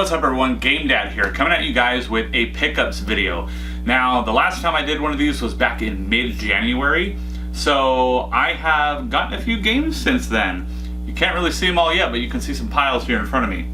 What's up everyone, GameDad here, coming at you guys with a pickups video. Now, the last time I did one of these was back in mid-January, so I have gotten a few games since then. You can't really see them all yet, but you can see some piles here in front of me.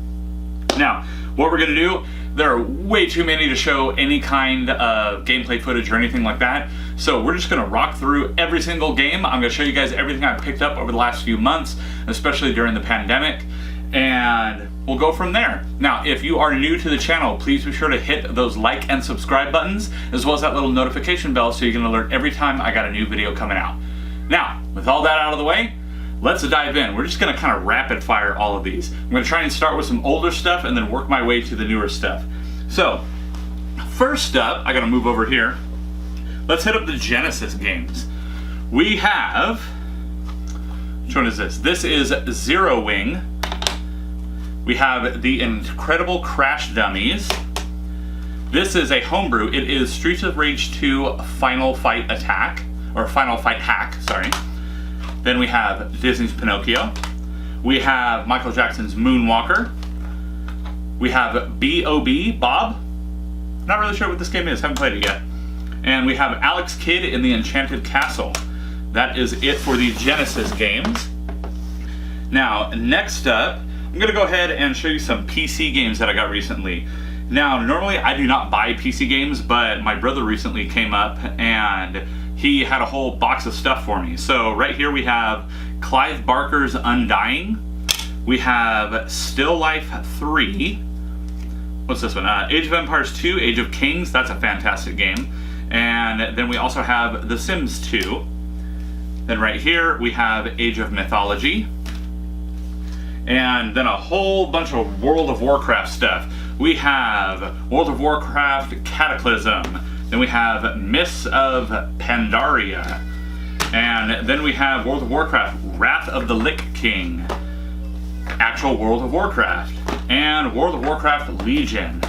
Now, what we're going to do, there are way too many to show any kind of gameplay footage or anything like that, so we're just going to rock through every single game. I'm going to show you guys everything I've picked up over the last few months, especially during the pandemic, and we'll go from there. Now, if you are new to the channel, please be sure to hit those like and subscribe buttons, as well as that little notification bell so you can alert every time I got a new video coming out. Now, with all that out of the way, let's dive in. We're just going to kind of rapid fire all of these. I'm going to try and start with some older stuff and then work my way to the newer stuff. So, first up, I got to move over here. Let's hit up the Genesis games. We have, which one is this? This is Zero Wing. We have the Incredible Crash Dummies. This is a homebrew. It is Streets of Rage 2 Final Fight Attack, or Final Fight Hack, sorry. Then we have Disney's Pinocchio. We have Michael Jackson's Moonwalker. We have B.O.B. Bob. Not really sure what this game is, haven't played it yet. And we have Alex Kidd in the Enchanted Castle. That is it for the Genesis games. Now, next up, I'm going to go ahead and show you some PC games that I got recently. Now, normally I do not buy PC games, but my brother recently came up and he had a whole box of stuff for me. So right here we have Clive Barker's Undying. We have Still Life 3. What's this one? Age of Empires 2, Age of Kings. That's a fantastic game. And then we also have The Sims 2. Then right here we have Age of Mythology. And then a whole bunch of World of Warcraft stuff. We have World of Warcraft Cataclysm. Then we have Mists of Pandaria. And then we have World of Warcraft Wrath of the Lich King. Actual World of Warcraft. And World of Warcraft Legion.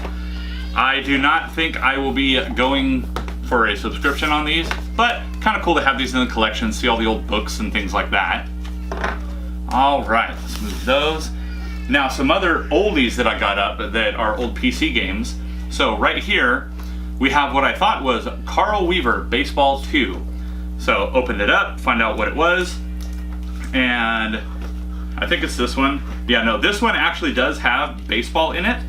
I do not think I will be going for a subscription on these, but kind of cool to have these in the collection, see all the old books and things like that. Alright, let's move those. Now, some other oldies that I got up that are old PC games. So right here, we have what I thought was Carl Weaver Baseball 2. So opened it up, find out what it was, and I think it's this one. Yeah, no, this one actually does have baseball in it.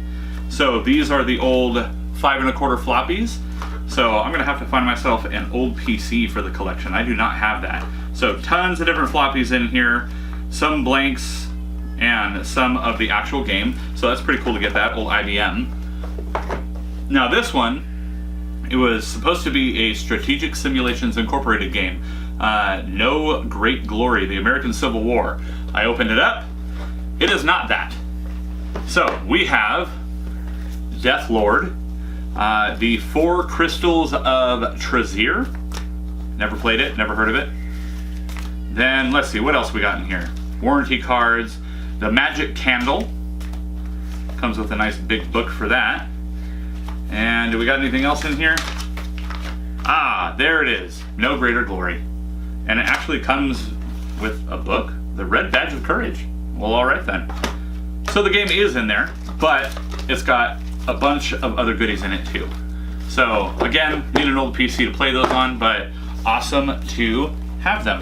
So these are the old 5 1/4 floppies. So I'm gonna have to find myself an old PC for the collection. I do not have that. So tons of different floppies in here. Some blanks and some of the actual game. So that's pretty cool to get that old IBM. Now this one, it was supposed to be a Strategic Simulations Incorporated game. No Great Glory, the American Civil War. I opened it up. It is not that. So we have Death Lord, the Four Crystals of Trazier. Never played it, never heard of it. Then let's see, what else we got in here? Warranty cards, the Magic Candle. Comes with a nice big book for that. And do we got anything else in here? Ah, there it is. No Greater Glory. And it actually comes with a book, the Red Badge of Courage. Well, alright then. So the game is in there, but it's got a bunch of other goodies in it too. So again, need an old PC to play those on, but awesome to have them.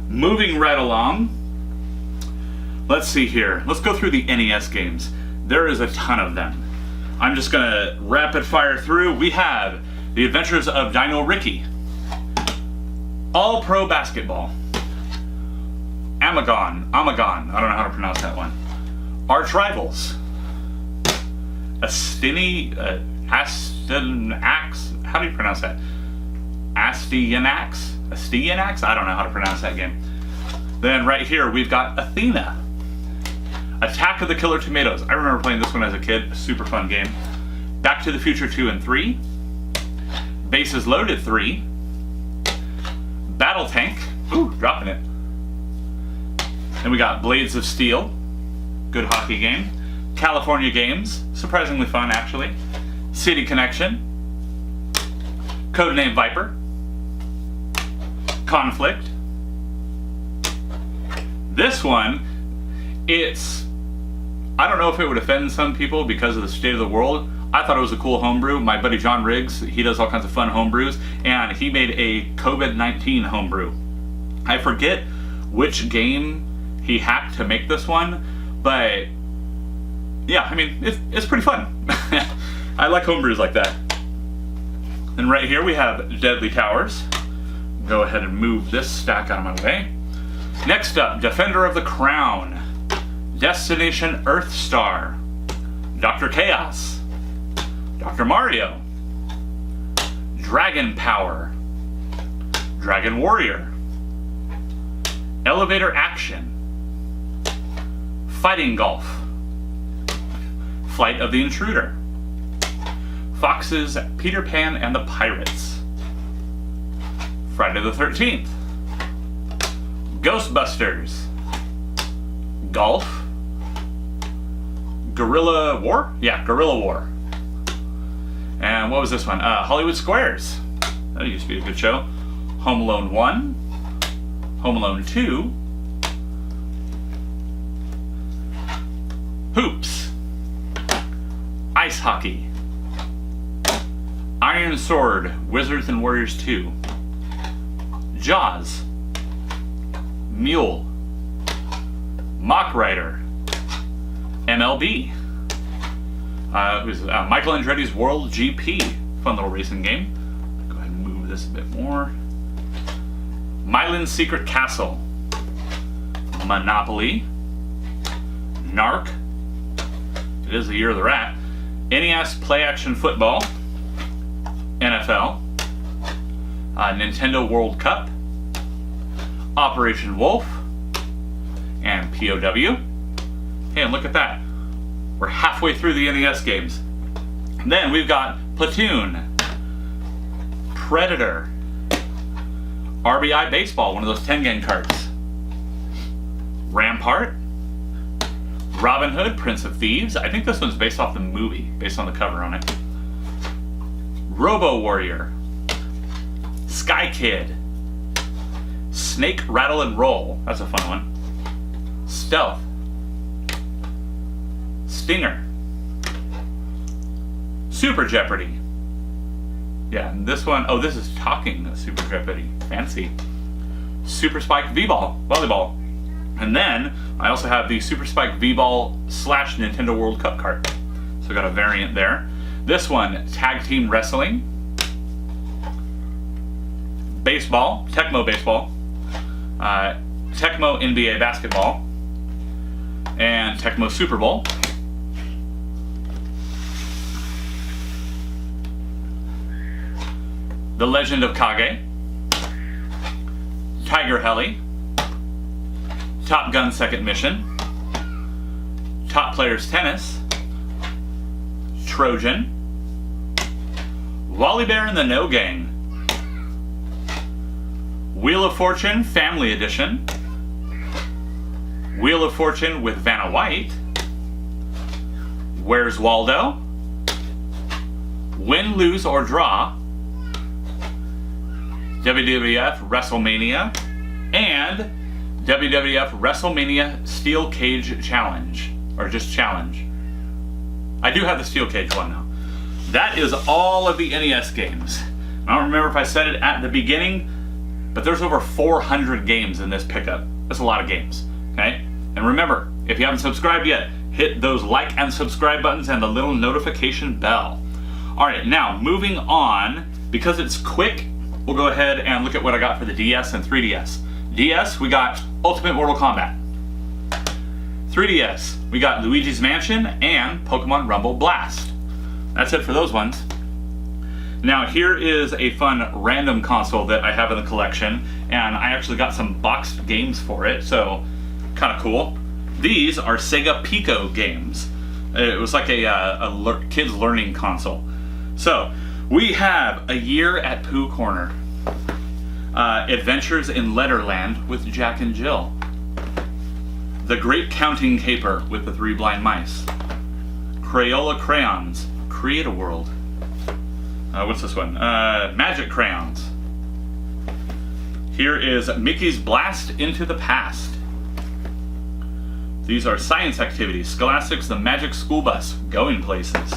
Moving right along, let's see here. Let's go through the NES games. There is a ton of them. I'm just gonna rapid fire through. We have The Adventures of Dino Ricky, All Pro Basketball, Amagon, I don't know how to pronounce that one, Arch Rivals, Astanax, how do you pronounce that? Astyanax? I don't know how to pronounce that game. Then right here we've got Athena, Attack of the Killer Tomatoes. I remember playing this one as a kid, a super fun game. Back to the Future 2 and 3, Bases Loaded 3, Battle Tank, ooh, dropping it. Then we got Blades of Steel, good hockey game. California Games, surprisingly fun actually. City Connection, Codename Viper, Conflict. This one, it's I don't know if it would offend some people because of the state of the world. I thought it was a cool homebrew. My buddy John Riggs, he does all kinds of fun homebrews, and he made a COVID-19 homebrew. I forget which game he hacked to make this one, but yeah, I mean, it's pretty fun. I like homebrews like that. And right here we have Deadly Towers. Go ahead and move this stack out of my way. Next up, Defender of the Crown, Destination Earthstar, Dr. Chaos, Dr. Mario, Dragon Power, Dragon Warrior, Elevator Action, Fighting Golf, Flight of the Intruder, Fox's Peter Pan and the Pirates, Friday the 13th, Ghostbusters, Golf, Guerrilla War? Yeah, Guerrilla War. And what was this one? Hollywood Squares. That used to be a good show. Home Alone 1, Home Alone 2, Hoops, Ice Hockey, Iron Sword, Wizards and Warriors 2, Jaws, Mule, Mock Rider, MLB, Michael Andretti's World GP, fun little racing game. Go ahead and move this a bit more. Mylan's Secret Castle, Monopoly, Narc, it is the year of the rat, NES Play Action Football, NFL, Nintendo World Cup, Operation Wolf, and POW. Hey, and look at that. We're halfway through the NES games. Then we've got Platoon, Predator, RBI Baseball, one of those 10-game cards, Rampart, Robin Hood, Prince of Thieves. I think this one's based off the movie, based on the cover on it. Robo Warrior, Sky Kid, Snake, Rattle, and Roll. That's a fun one. Stealth, Stinger, Super Jeopardy. Yeah, and this one, oh, this is Talking Super Jeopardy. Fancy. Super Spike V-Ball, volleyball. And then I also have the Super Spike V-Ball / Nintendo World Cup card. So I got a variant there. This one, Tag Team Wrestling, Baseball, Tecmo Baseball, Tecmo NBA Basketball, and Tecmo Super Bowl. The Legend of Kage, Tiger Heli, Top Gun Second Mission, Top Players Tennis, Trojan, Wally Bear and the No Gang, Wheel of Fortune Family Edition, Wheel of Fortune with Vanna White, Where's Waldo, Win, Lose, or Draw, WWF WrestleMania, and WWF WrestleMania Steel Cage Challenge, or just Challenge. I do have the Steel Cage one now. That is all of the NES games. I don't remember if I said it at the beginning, but there's over 400 games in this pickup. That's a lot of games, okay? And remember, if you haven't subscribed yet, hit those like and subscribe buttons and the little notification bell. All right, now moving on, because it's quick, we'll go ahead and look at what I got for the DS and 3DS. DS, we got Ultimate Mortal Kombat. 3DS, we got Luigi's Mansion and Pokemon Rumble Blast. That's it for those ones. Now here is a fun random console that I have in the collection, and I actually got some boxed games for it, so kind of cool. These are Sega Pico games. It was like a kids learning console. So we have A Year at Pooh Corner, Adventures in Letterland with Jack and Jill, The Great Counting Caper with the Three Blind Mice, Crayola Crayons, Create a World. What's this one? Magic Crayons. Here is Mickey's Blast into the Past, These are science activities. Scholastics, the Magic School Bus, going places.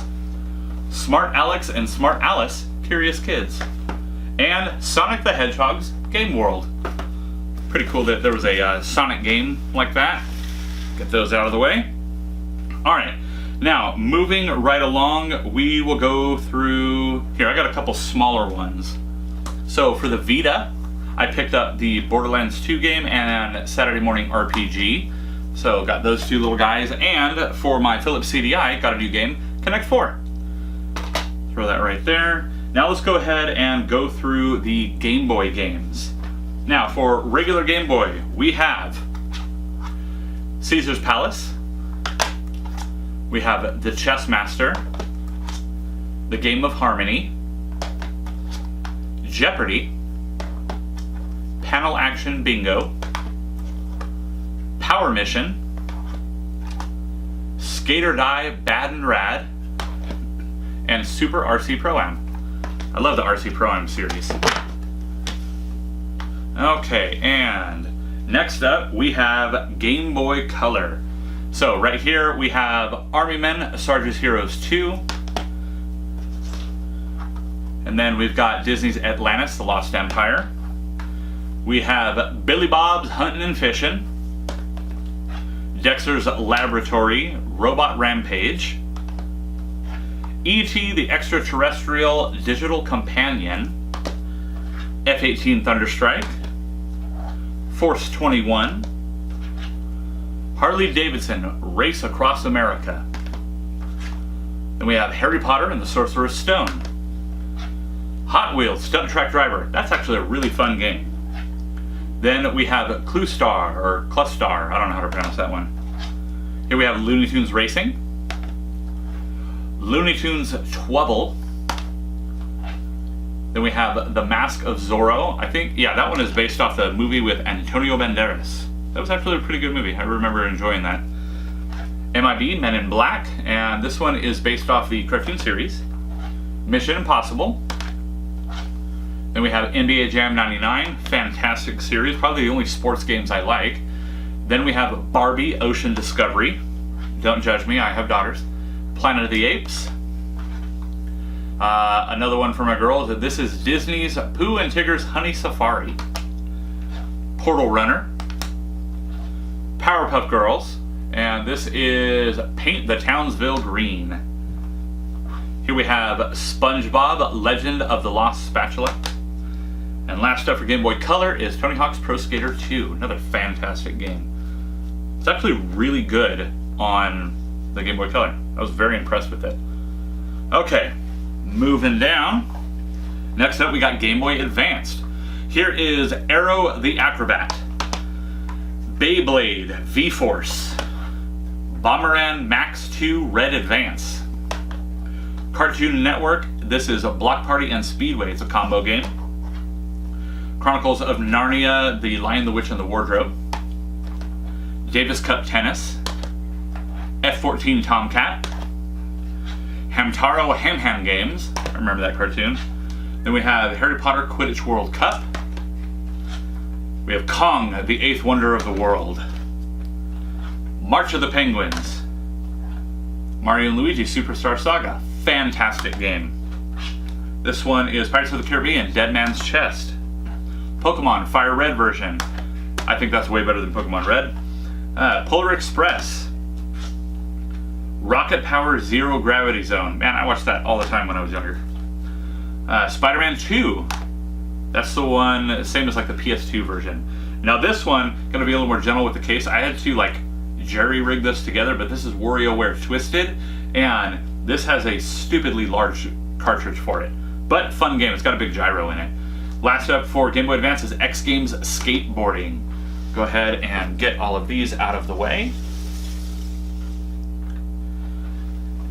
Smart Alex and Smart Alice, Curious Kids. And Sonic the Hedgehog's Game World. Pretty cool that there was a Sonic game like that. Get those out of the way. Alright, now moving right along, we will go through... Here, I got a couple smaller ones. So for the Vita, I picked up the Borderlands 2 game and Saturday Morning RPG. So got those two little guys. And for my Philips CDI, got a new game, Connect 4. Throw that right there. Now let's go ahead and go through the Game Boy games. Now for regular Game Boy, we have Caesar's Palace. We have The Chess Master. The Game of Harmony. Jeopardy. Panel Action Bingo. Power Mission. Skate or Die Bad and Rad. And Super RC Pro-Am. I love the RC Pro-Am series. Okay, and next up we have Game Boy Color. So right here we have Army Men, Sarge's Heroes 2. And then we've got Disney's Atlantis, The Lost Empire. We have Billy Bob's Huntin' and Fishin'. Dexter's Laboratory, Robot Rampage. E.T. the Extraterrestrial Digital Companion. F-18 Thunderstrike. Force 21. Harley Davidson, Race Across America. Then we have Harry Potter and the Sorcerer's Stone. Hot Wheels, Stunt Track Driver. That's actually a really fun game. Then we have Clustar, or Clustar, I don't know how to pronounce that one. Here we have Looney Tunes Racing. Looney Tunes Twubble. Then we have The Mask of Zorro. I think, yeah, that one is based off the movie with Antonio Banderas. That was actually a pretty good movie. I remember enjoying that. MIB, Men in Black, and this one is based off the cartoon series. Mission Impossible. Then we have NBA Jam 99, fantastic series, probably the only sports games I like. Then we have Barbie Ocean Discovery. Don't judge me, I have daughters. Planet of the Apes. Another one for my girls. This is Disney's Pooh and Tigger's Honey Safari. Portal Runner. Powerpuff Girls. And this is Paint the Townsville Green. Here we have SpongeBob, Legend of the Lost Spatula. And last up for Game Boy Color is Tony Hawk's Pro Skater 2. Another fantastic game. It's actually really good on the Game Boy Color. I was very impressed with it. Okay, moving down. Next up we got Game Boy Advanced. Here is Arrow the Acrobat. Beyblade V-Force. Bomberman Max 2 Red Advance. Cartoon Network, this is a Block Party and Speedway. It's a combo game. Chronicles of Narnia, The Lion, the Witch, and the Wardrobe. Davis Cup Tennis. F-14 Tomcat. Hamtaro Ham Ham Games. I remember that cartoon. Then we have Harry Potter Quidditch World Cup. We have Kong, the Eighth Wonder of the World. March of the Penguins. Mario and Luigi Superstar Saga. Fantastic game. This one is Pirates of the Caribbean, Dead Man's Chest. Pokemon Fire Red version. I think that's way better than Pokemon Red. Polar Express. Rocket Power Zero Gravity Zone. Man, I watched that all the time when I was younger. Spider-Man 2. That's the one, same as like the PS2 version. Now this one, gonna be a little more gentle with the case. I had to like jerry-rig this together, but this is WarioWare Twisted, and this has a stupidly large cartridge for it. But fun game, it's got a big gyro in it. Last up for Game Boy Advance is X Games Skateboarding. Go ahead and get all of these out of the way.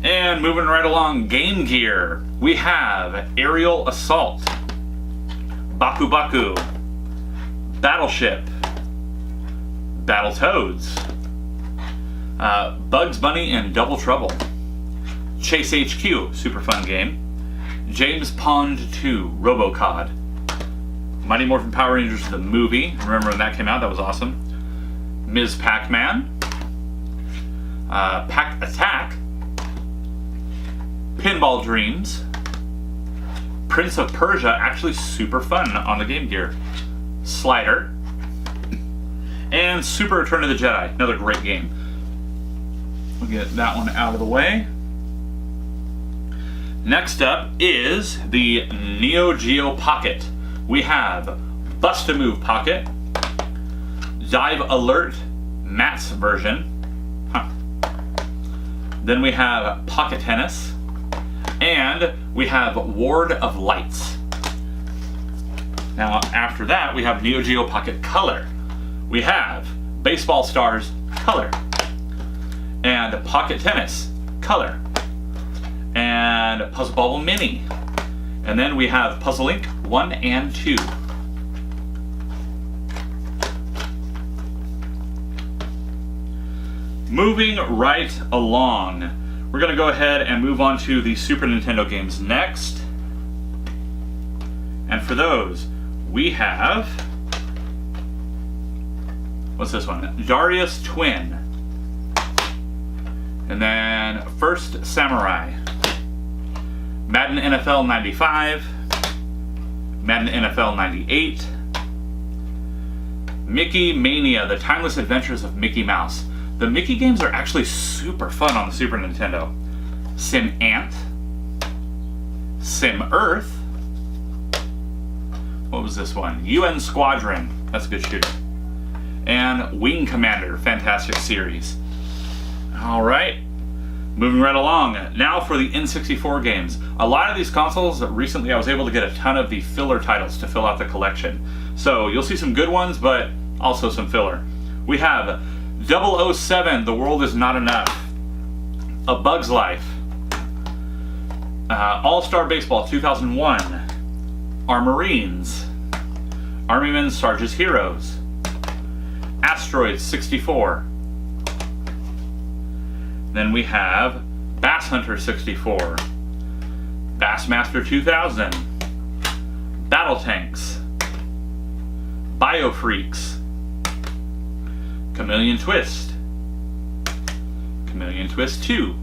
And moving right along, Game Gear. We have Aerial Assault, Baku Baku, Battleship, Battletoads, Bugs Bunny and Double Trouble, Chase HQ, super fun game, James Pond 2, Robocod, Mighty Morphin Power Rangers the movie, remember when that came out, that was awesome, Ms. Pac-Man, Pack Attack, Pinball Dreams, Prince of Persia, actually super fun on the Game Gear, Slider, and Super Return of the Jedi, another great game. We'll get that one out of the way. Next up is the Neo Geo Pocket. We have Bust-A-Move Pocket, Dive Alert Matt's version. Then we have Pocket Tennis, and we have Ward of Lights. Now after that we have Neo Geo Pocket Color. We have Baseball Stars Color, and Pocket Tennis Color, and Puzzle Bobble Mini. And then we have Puzzle Link 1 and 2. Moving right along, we're going to go ahead and move on to the Super Nintendo games next. And for those, we have, what's this one? Darius Twin. And then First Samurai. Madden NFL 95. Madden NFL 98. Mickey Mania, The Timeless Adventures of Mickey Mouse. The Mickey games are actually super fun on the Super Nintendo. Sim Ant, Sim Earth, what was this one? UN Squadron, that's a good shooter. And Wing Commander, fantastic series. Alright, moving right along. Now for the N64 games. A lot of these consoles, recently I was able to get a ton of the filler titles to fill out the collection. So you'll see some good ones, but also some filler. We have 007, The World Is Not Enough, A Bug's Life, All-Star Baseball 2001, Our Marines, Army Men Sarge's Heroes, Asteroids 64. Then we have Bass Hunter 64, Bassmaster 2000, Battle Tanks, Biofreaks, Chameleon Twist, Chameleon Twist 2,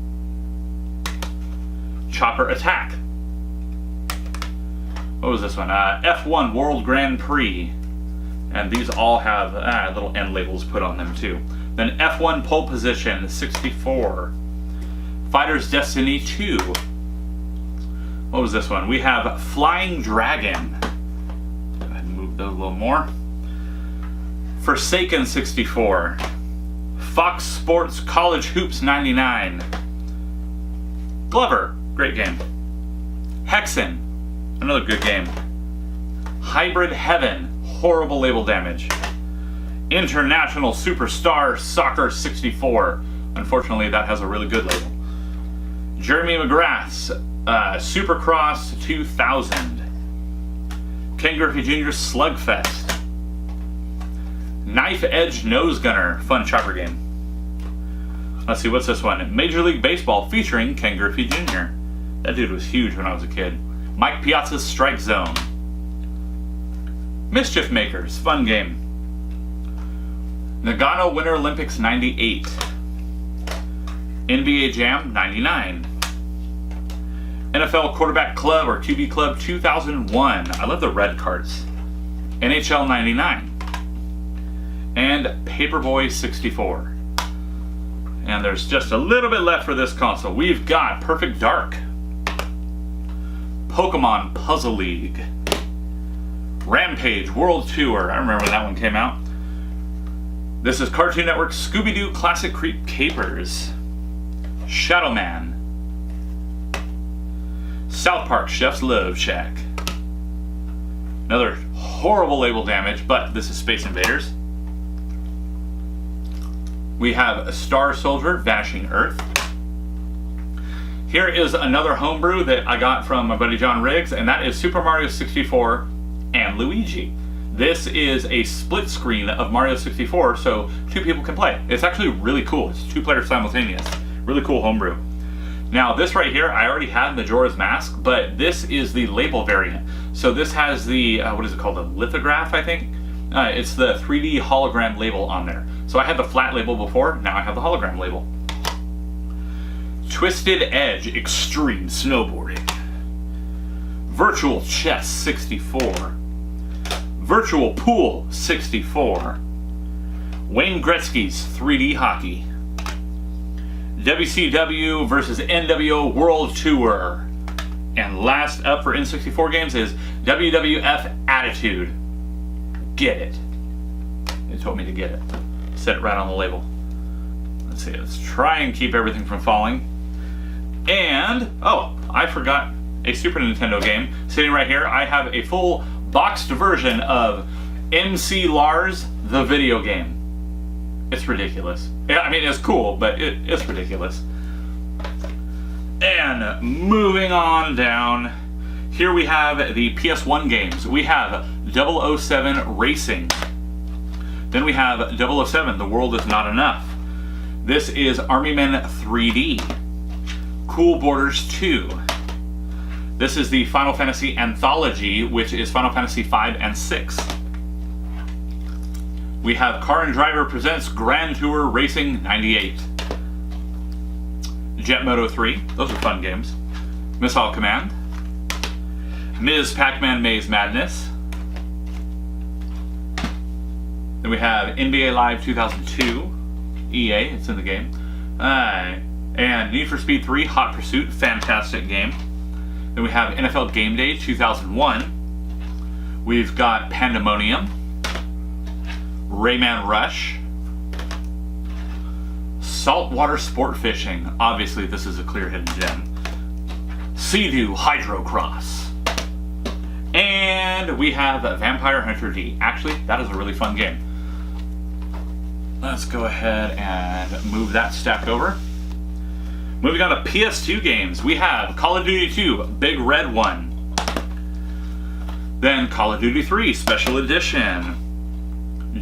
Chopper Attack. What was this one? F1 World Grand Prix. And these all have little end labels put on them too. Then F1 Pole Position 64, Fighter's Destiny 2. What was this one? We have Flying Dragon. Go ahead and move those a little more. Forsaken 64, Fox Sports College Hoops 99, Glover, great game, Hexen, another good game, Hybrid Heaven, horrible label damage, International Superstar Soccer 64, unfortunately that has a really good label, Jeremy McGrath's Supercross 2000, Ken Griffey Jr. Slugfest, Knife Edge Nose Gunner, fun chopper game. Let's see, what's this one? Major League Baseball featuring Ken Griffey Jr. That dude was huge when I was a kid. Mike Piazza's Strike Zone. Mischief Makers, fun game. Nagano Winter Olympics 98. NBA Jam 99. NFL Quarterback Club or QB Club 2001. I love the red cards. NHL 99. And Paperboy 64. And there's just a little bit left for this console. We've got Perfect Dark, Pokemon Puzzle League, Rampage World Tour. I remember when that one came out. This is Cartoon Network's Scooby-Doo Classic Creep Capers, Shadow Man, South Park Chef's Love Shack. Another horrible label damage, but this is Space Invaders. We have Star Soldier, Vanishing Earth. Here is another homebrew that I got from my buddy John Riggs, and that is Super Mario 64 and Luigi. This is a split screen of Mario 64, so two people can play. It's actually really cool. It's 2 players simultaneous. Really cool homebrew. Now this right here, I already had Majora's Mask, but this is the label variant. So this has the, what is it called, the lithograph, I think? It's the 3D hologram label on there. So I had the flat label before, now I have the hologram label. Twisted Edge Extreme Snowboarding, Virtual Chess 64, Virtual Pool 64, Wayne Gretzky's 3D Hockey, WCW versus NWO World Tour, and last up for N64 Games is WWF Attitude. Get it. They told me to get it. Set it right on the label. Let's see, let's try and keep everything from falling. And, oh, I forgot a Super Nintendo game. Sitting right here, I have a full boxed version of MC Lars, the video game. It's ridiculous. Yeah, I mean, it's cool, but it's ridiculous. And moving on down, here we have the PS1 games. We have 007 Racing. Then we have 007, The World Is Not Enough. This is Army Men 3D. Cool Borders 2. This is the Final Fantasy Anthology, which is Final Fantasy 5 and 6. We have Car and Driver Presents Grand Tour Racing 98. Jet Moto 3, those are fun games. Missile Command. Ms. Pac-Man Maze Madness. Then we have NBA Live 2002. EA, it's in the game. And Need for Speed 3 Hot Pursuit, fantastic game. Then we have NFL Game Day 2001. We've got Pandemonium, Rayman Rush, Saltwater Sport Fishing. Obviously, this is a clear hidden gem. Sea-Doo Hydrocross. And we have Vampire Hunter D. Actually, that is a really fun game. Let's go ahead and move that stack over. Moving on to PS2 games, we have Call of Duty 2, Big Red One. Then Call of Duty 3, Special Edition.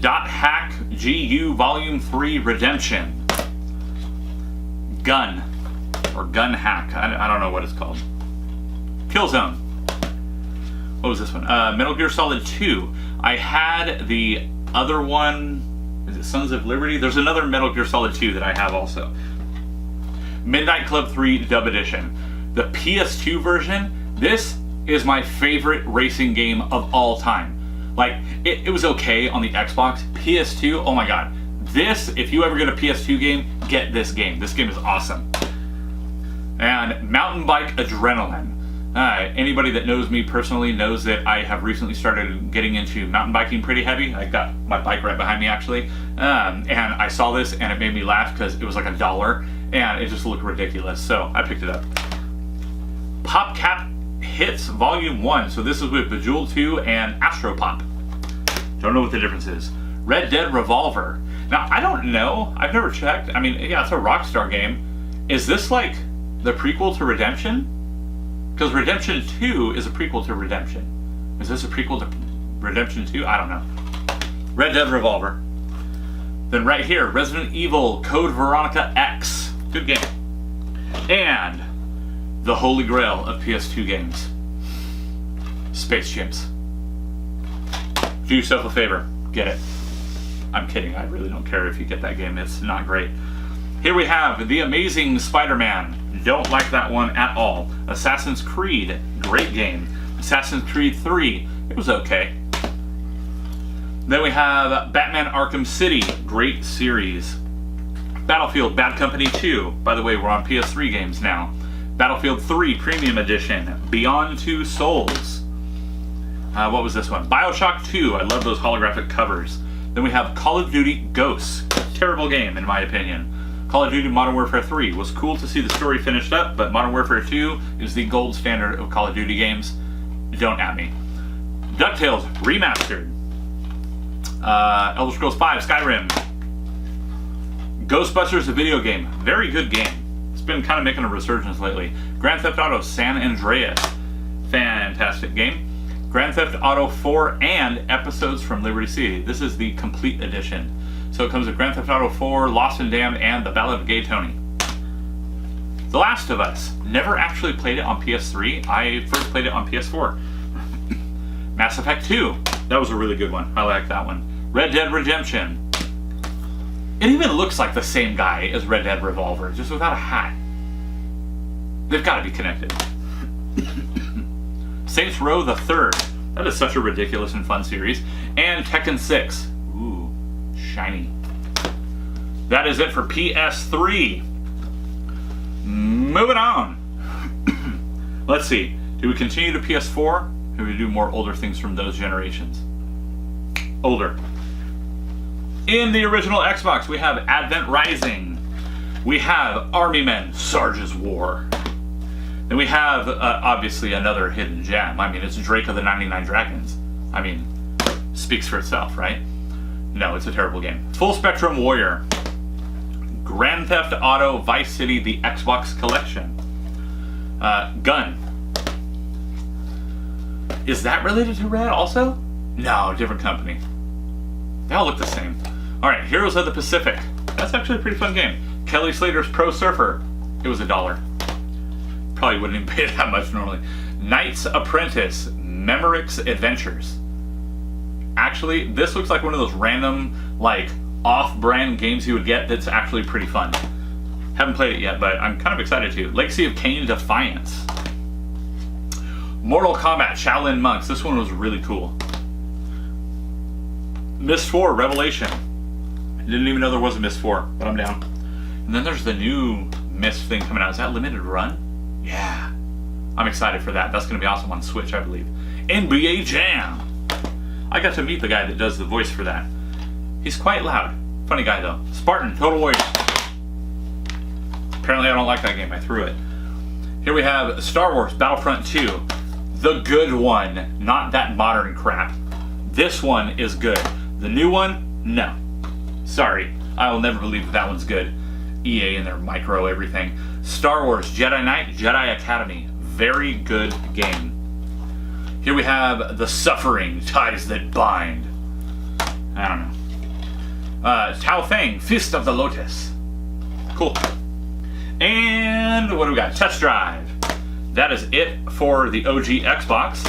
.hack GU Volume 3 Redemption. Gun, or Gun Hack, I don't know what it's called. Killzone. What was this one? Metal Gear Solid 2. I had the other one, is it Sons of Liberty? There's another Metal Gear Solid 2 that I have also. Midnight Club 3 Dub Edition. The PS2 version, this is my favorite racing game of all time. Like, it was okay on the Xbox. PS2, oh my god. This, if you ever get a PS2 game, get this game. This game is awesome. And Mountain Bike Adrenaline. Anybody that knows me personally knows that I have recently started getting into mountain biking pretty heavy. I got my bike right behind me, actually. And I saw this and it made me laugh because it was like $1 and it just looked ridiculous. So I picked it up. PopCap Hits Volume 1. So this is with Bejeweled 2 and Astro Pop. Don't know what the difference is. Red Dead Revolver. Now, I don't know. I've never checked. I mean, yeah, it's a Rockstar game. Is this like the prequel to Redemption? Because Redemption 2 is a prequel to Redemption. Is this a prequel to Redemption 2? I don't know. Red Dead Revolver. Then right here, Resident Evil Code Veronica X. Good game. And the holy grail of PS2 games. Space Chimps. Do yourself a favor. Get it. I'm kidding. I really don't care if you get that game. It's not great. Here we have The Amazing Spider-Man. Don't like that one at all. Assassin's Creed. Great game. Assassin's Creed 3. It was okay. Then we have Batman Arkham City. Great series. Battlefield Bad Company 2. By the way, we're on PS3 games now. Battlefield 3 Premium Edition. Beyond Two Souls. What was this one? BioShock 2. I love those holographic covers. Then we have Call of Duty Ghosts. Terrible game, in my opinion. Call of Duty Modern Warfare 3 was cool to see the story finished up, but Modern Warfare 2 is the gold standard of Call of Duty games. Don't at me. DuckTales Remastered. Elder Scrolls 5 Skyrim. Ghostbusters, the video game. Very good game. It's been kind of making a resurgence lately. Grand Theft Auto San Andreas. Fantastic game. Grand Theft Auto 4 and Episodes from Liberty City. This is the complete edition. So it comes with Grand Theft Auto 4, Lost and Damned, and The Ballad of Gay Tony. The Last of Us. Never actually played it on PS3. I first played it on PS4. Mass Effect 2. That was a really good one. I like that one. Red Dead Redemption. It even looks like the same guy as Red Dead Revolver, just without a hat. They've got to be connected. Saints Row the Third. That is such a ridiculous and fun series. And Tekken 6. Ooh, shiny. That is it for PS3. Moving on. Let's see. Do we continue to PS4? Or do we do more older things from those generations? Older. In the original Xbox, we have Advent Rising. We have Army Men, Sarge's War. Then we have, obviously, another hidden gem. I mean, it's Drake of the 99 Dragons. I mean, speaks for itself, right? No, it's a terrible game. Full Spectrum Warrior. Grand Theft Auto Vice City, the Xbox Collection. Gun. Is that related to Red also? No, different company. They all look the same. Alright, Heroes of the Pacific. That's actually a pretty fun game. Kelly Slater's Pro Surfer. It was $1. Probably wouldn't even pay that much normally. Knight's Apprentice. Memoryx Adventures. Actually, this looks like one of those random, like, off-brand games you would get that's actually pretty fun. Haven't played it yet, but I'm kind of excited to. Legacy of Kain Defiance. Mortal Kombat Shaolin Monks. This one was really cool. Myst 4 Revelation. I didn't even know there was a Myst 4, but I'm down. And then there's the new Myst thing coming out. Is that Limited Run? Yeah. I'm excited for that. That's going to be awesome on Switch, I believe. NBA Jam. I got to meet the guy that does the voice for that. He's quite loud. Funny guy, though. Spartan Total Warrior. Apparently I don't like that game. I threw it. Here we have Star Wars Battlefront 2. The good one. Not that modern crap. This one is good. The new one? No. Sorry. I will never believe that one's good. EA and their micro everything. Star Wars Jedi Knight, Jedi Academy. Very good game. Here we have The Suffering, Ties That Bind. I don't know. Tao Feng, Fist of the Lotus. Cool. And what do we got? Test Drive. That is it for the OG Xbox.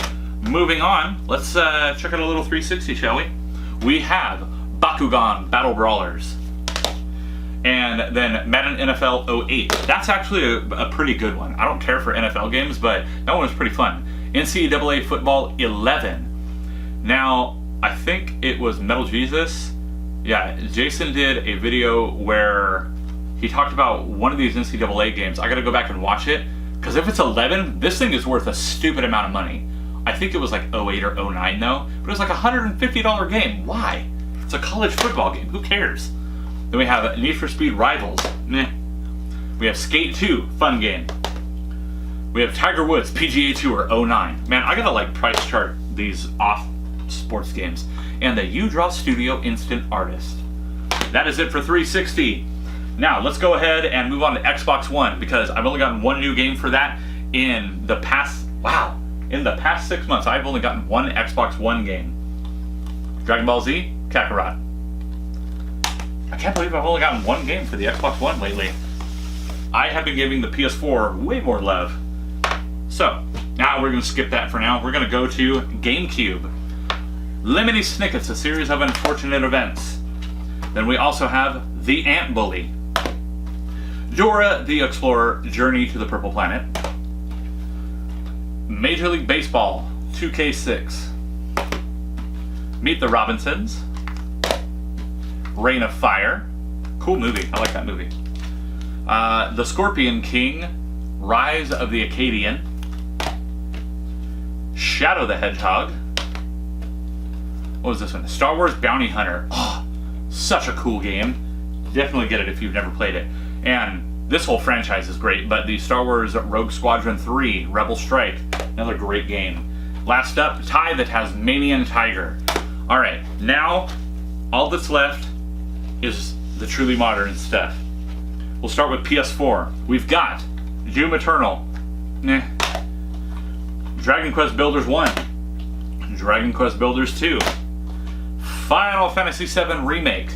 Moving on, let's check out a little 360, shall we? We have Bakugan Battle Brawlers. And then Madden NFL 08. That's actually a pretty good one. I don't care for NFL games, but that one was pretty fun. Ncaa Football 11. Now, I think it was Metal Jesus. Yeah, Jason did a video where he talked about one of these NCAA games. I gotta go back and watch it, because if it's 11, this thing is worth a stupid amount of money. I think it was like 08 or 09 though, but it was like a $150 game. Why? It's a college football game, who cares? Then we have Need for Speed Rivals. Meh. We have Skate 2, fun game. We have Tiger Woods PGA Tour 09. Man, I gotta like price chart these off sports games. And the U Draw Studio Instant Artist. That is it for 360. Now let's go ahead and move on to Xbox One, because I've only gotten one new game for that in the past, wow, in the past 6 months. I've only gotten one Xbox One game. Dragon Ball Z, Kakarot. I can't believe I've only gotten one game for the Xbox One lately. I have been giving the PS4 way more love. So, now we're going to skip that for now. We're going to go to GameCube. Lemony Snicket's A Series of Unfortunate Events. Then we also have The Ant Bully. Dora the Explorer, Journey to the Purple Planet. Major League Baseball 2K6. Meet the Robinsons. Reign of Fire. Cool movie. I like that movie. The Scorpion King. Rise of the Acadian. Shadow the Hedgehog. What was this one? Star Wars Bounty Hunter. Oh, such a cool game. Definitely get it if you've never played it. And this whole franchise is great, but the Star Wars Rogue Squadron 3, Rebel Strike, another great game. Last up, Ty the Tasmanian Tiger. Alright, now all that's left is the truly modern stuff. We'll start with PS4. We've got Doom Eternal. Nah. Dragon Quest Builders 1. Dragon Quest Builders 2. Final Fantasy VII Remake.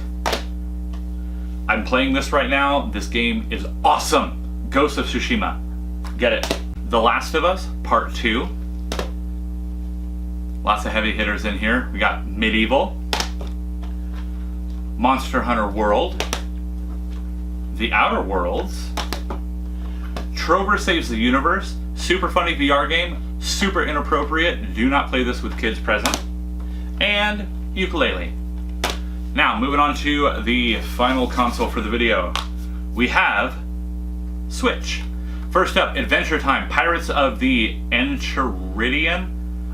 I'm playing this right now. This game is awesome. Ghost of Tsushima. Get it. The Last of Us Part 2. Lots of heavy hitters in here. We got Medieval. Monster Hunter World. The Outer Worlds. Trover Saves the Universe, super funny VR game, super inappropriate, do not play this with kids present. And Ukulele. Now, moving on to the final console for the video. We have Switch. First up, Adventure Time, Pirates of the Enchiridion.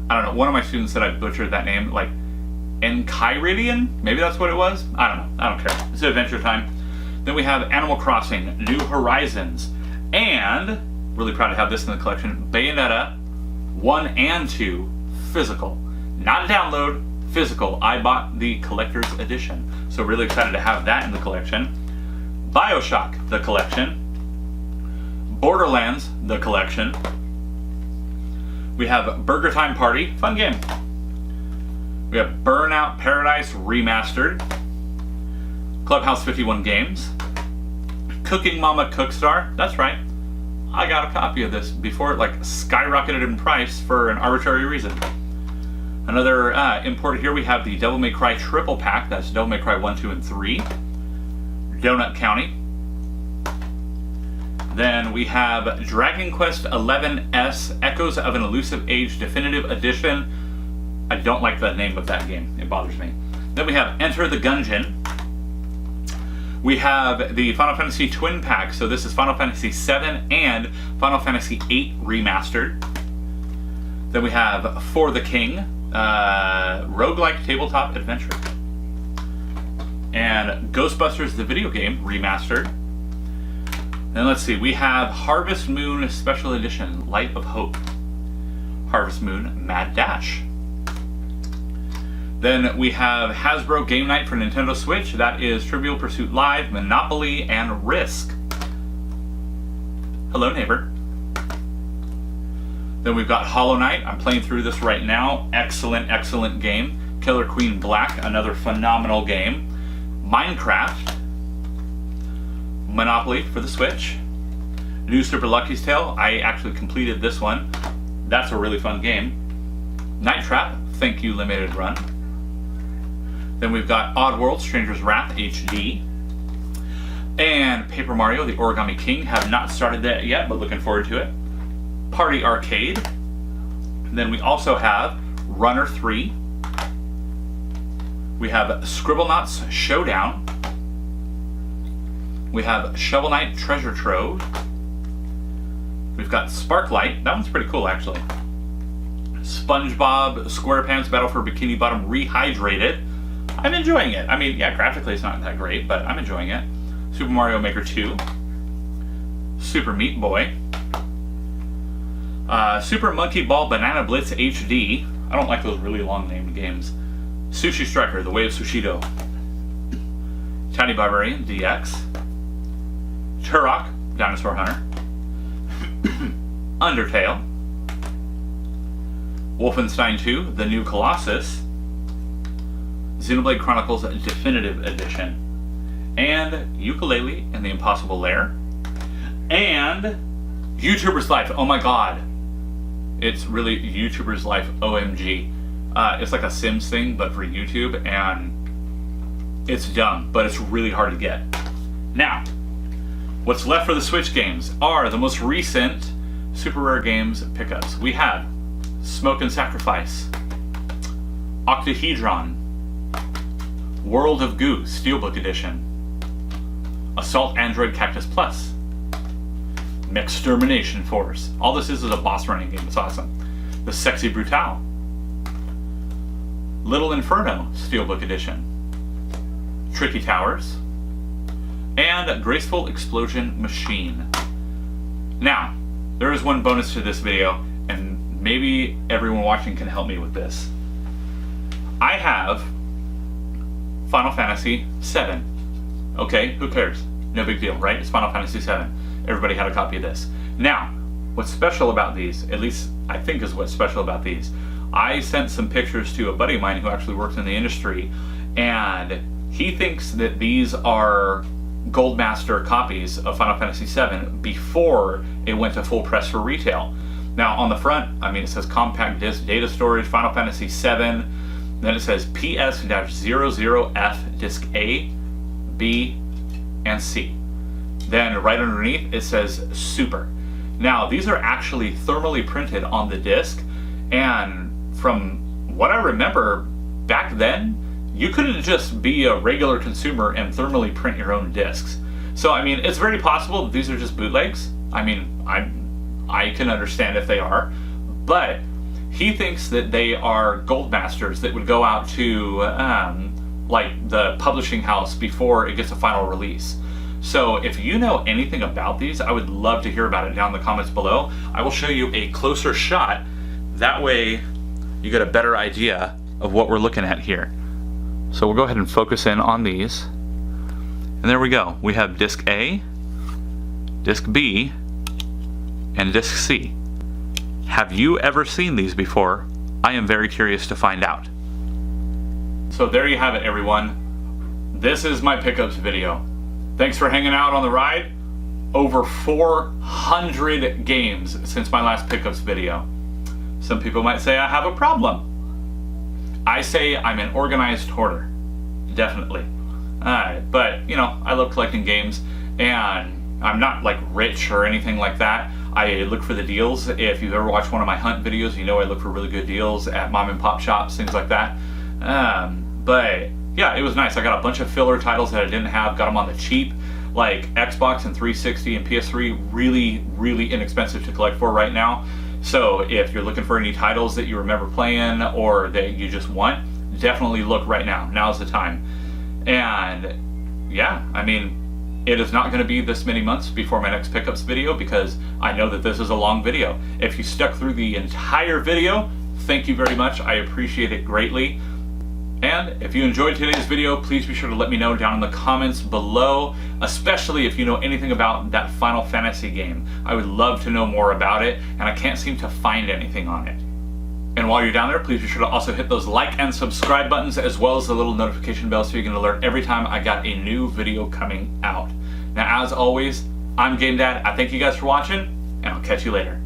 I don't know, one of my students said I butchered that name, like Enchiridion? Maybe that's what it was? I don't know, I don't care. It's Adventure Time. Then we have Animal Crossing, New Horizons, and, really proud to have this in the collection, Bayonetta 1 and 2 physical. Not a download, physical. I bought the collector's edition, so really excited to have that in the collection. BioShock, the collection. Borderlands, the collection. We have Burger Time Party, fun game. We have Burnout Paradise Remastered. Clubhouse 51 Games. Cooking Mama Cookstar, that's right. I got a copy of this before it like skyrocketed in price for an arbitrary reason. Another import here, we have the Devil May Cry triple pack. That's Devil May Cry 1, 2, and 3. Donut County. Then we have Dragon Quest XI-S Echoes of an Elusive Age Definitive Edition. I don't like the name of that game. It bothers me. Then we have Enter the Gungeon. We have the Final Fantasy Twin Pack. So this is Final Fantasy VII and Final Fantasy VIII Remastered. Then we have For the King. Roguelike tabletop adventure. And Ghostbusters the video game remastered. And let's see, we have Harvest Moon Special Edition Light of Hope. Harvest Moon Mad Dash. Then we have Hasbro Game Night for Nintendo Switch. That is Trivial Pursuit Live, Monopoly, and Risk. Hello, neighbor. Then we've got Hollow Knight. I'm playing through this right now. Excellent, excellent game. Killer Queen Black, another phenomenal game. Minecraft. Monopoly for the Switch. New Super Lucky's Tale. I actually completed this one. That's a really fun game. Night Trap. Thank you, Limited Run. Then we've got Oddworld, Stranger's Wrath HD. And Paper Mario, The Origami King. Have not started that yet, but looking forward to it. Party Arcade. Then we also have Runner 3. We have Scribblenauts Showdown. We have Shovel Knight Treasure Trove. We've got Sparklight. That one's pretty cool, actually. SpongeBob SquarePants Battle for Bikini Bottom Rehydrated. I'm enjoying it. I mean, yeah, graphically it's not that great, but I'm enjoying it. Super Mario Maker 2. Super Meat Boy. Super Monkey Ball Banana Blitz HD. I don't like those really long named games. Sushi Striker, The Way of Sushido. Tiny Barbarian DX. Turok, Dinosaur Hunter. Undertale. Wolfenstein 2, The New Colossus. Xenoblade Chronicles Definitive Edition. And Ukulele and the Impossible Lair. And YouTuber's Life. Oh my god. It's really YouTuber's Life OMG. It's like a Sims thing, but for YouTube, and it's dumb, but it's really hard to get. Now, what's left for the Switch games are the most recent Super Rare Games pickups. We have Smoke and Sacrifice, Octahedron, World of Goo Steelbook Edition, Assault Android Cactus Plus, Mextermination Force. All this is a boss running game. It's awesome. The Sexy Brutale, Little Inferno Steelbook Edition, Tricky Towers, and Graceful Explosion Machine. Now, there is one bonus to this video, and maybe everyone watching can help me with this. I have Final Fantasy VII. Okay, who cares? No big deal, right? It's Final Fantasy VII. Everybody had a copy of this. Now, what's special about these, at least I think is what's special about these, I sent some pictures to a buddy of mine who actually works in the industry, and he thinks that these are Goldmaster copies of Final Fantasy VII before it went to full press for retail. Now, on the front, I mean, it says compact disc data storage, Final Fantasy VII, then it says PS-00F disc A, B, and C. Then right underneath it says Super. Now, these are actually thermally printed on the disc, and from what I remember back then, you couldn't just be a regular consumer and thermally print your own discs. So, I mean, it's very possible that these are just bootlegs. I mean, I can understand if they are, but he thinks that they are gold masters that would go out to like the publishing house before it gets a final release. So if you know anything about these, I would love to hear about it down in the comments below. I will show you a closer shot. That way you get a better idea of what we're looking at here. So we'll go ahead and focus in on these. And there we go. We have disc A, disc B, and disc C. Have you ever seen these before? I am very curious to find out. So there you have it, everyone. This is my pickups video. Thanks for hanging out on the ride. Over 400 games since my last pickups video. Some people might say I have a problem. I say I'm an organized hoarder. Definitely. But, you know, I love collecting games, and I'm not like rich or anything like that. I look for the deals. If you've ever watched one of my hunt videos, you know I look for really good deals at mom and pop shops, things like that. But yeah, it was nice. I got a bunch of filler titles that I didn't have, got them on the cheap, like Xbox and 360 and PS3, really inexpensive to collect for right now. So if you're looking for any titles that you remember playing or that you just want, definitely look right now. Now's the time. And yeah, I mean, it is not going to be this many months before my next pickups video because I know that this is a long video. If you stuck through the entire video, thank you very much. I appreciate it greatly. And if you enjoyed today's video, please be sure to let me know down in the comments below, especially if you know anything about that Final Fantasy game. I would love to know more about it, and I can't seem to find anything on it. And while you're down there, please be sure to also hit those like and subscribe buttons, as well as the little notification bell so you can alert every time I got a new video coming out. Now, as always, I'm GameDad. I thank you guys for watching, and I'll catch you later.